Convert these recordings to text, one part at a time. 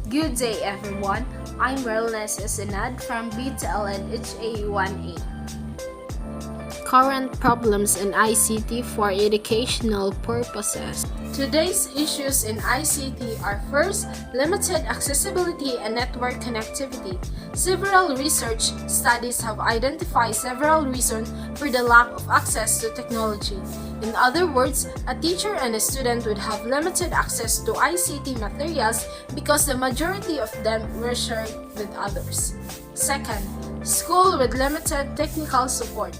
Good day everyone, I'm Wellness Sinad from BTL and HA1A. Current problems in ICT for educational purposes. Today's issues in ICT are first, limited accessibility and network connectivity. Several research studies have identified several reasons for the lack of access to technology. In other words, a teacher and a student would have limited access to ICT materials because the majority of them were shared with others. Second, school with limited technical support.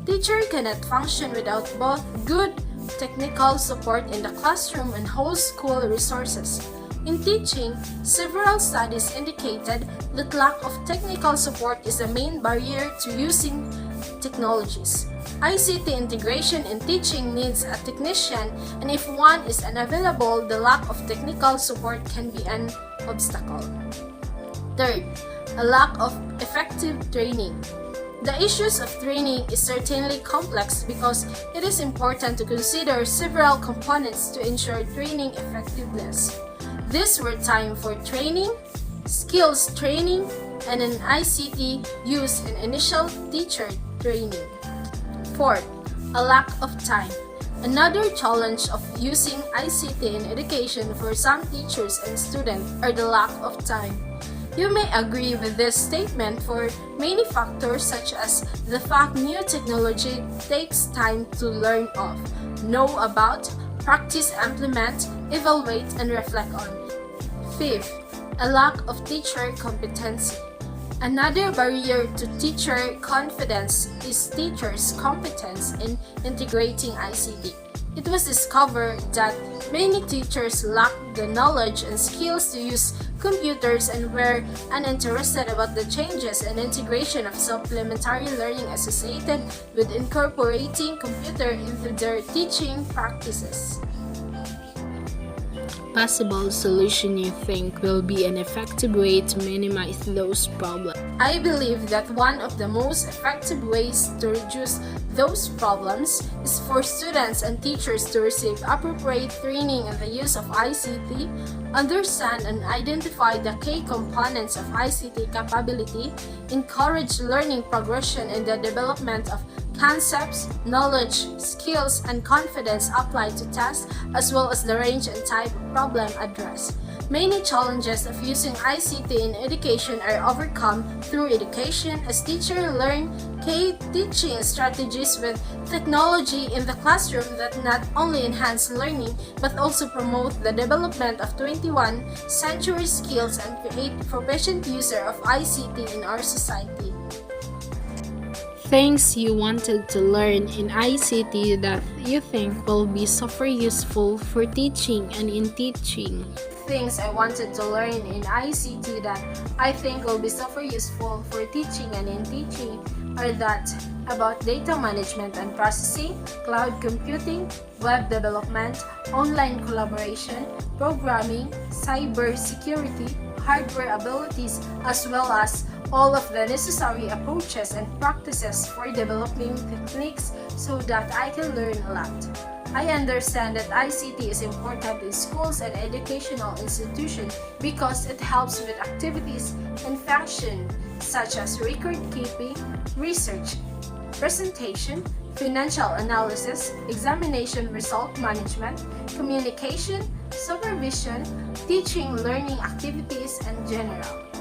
Teacher cannot function without both good technical support in the classroom and whole school resources. In teaching, several studies indicated that lack of technical support is the main barrier to using technologies. ICT integration in teaching needs a technician, and if one is unavailable, the lack of technical support can be an obstacle. Third, a lack of effective training. The issues of training is certainly complex because it is important to consider several components to ensure training effectiveness. These were time for training, skills training, and an ICT use in initial teacher training. Fourth, a lack of time. Another challenge of using ICT in education for some teachers and students are the lack of time. You may agree with this statement for many factors such as the fact new technology takes time to learn of, know about, practice, implement, evaluate, and reflect on. Fifth, a lack of teacher competency. Another barrier to teacher confidence is teachers' competence in integrating ICT. It was discovered that many teachers lack the knowledge and skills to use computers and were uninterested about the changes and integration of supplementary learning associated with incorporating computer into their teaching practices. Possible solution you think will be an effective way to minimize those problems? I believe that one of the most effective ways to reduce those problems is for students and teachers to receive appropriate training in the use of ICT, understand and identify the key components of ICT capability, encourage learning progression in the development of concepts, knowledge, skills, and confidence applied to tasks, as well as the range and type of problem addressed. Many challenges of using ICT in education are overcome through education as teachers learn key teaching strategies with technology in the classroom that not only enhance learning but also promote the development of 21st century skills and create proficient user of ICT in our society. Things you wanted to learn in ICT that you think will be super useful for teaching and in teaching. Things I wanted to learn in ICT that I think will be super useful for teaching and in teaching are that about data management and processing, cloud computing, web development, online collaboration, programming, cyber security, hardware abilities, as well as all of the necessary approaches and practices for developing techniques so that I can learn a lot. I understand that ICT is important in schools and educational institutions because it helps with activities and function such as record keeping, research, presentation, financial analysis, examination result management, communication, supervision, teaching learning activities, and general.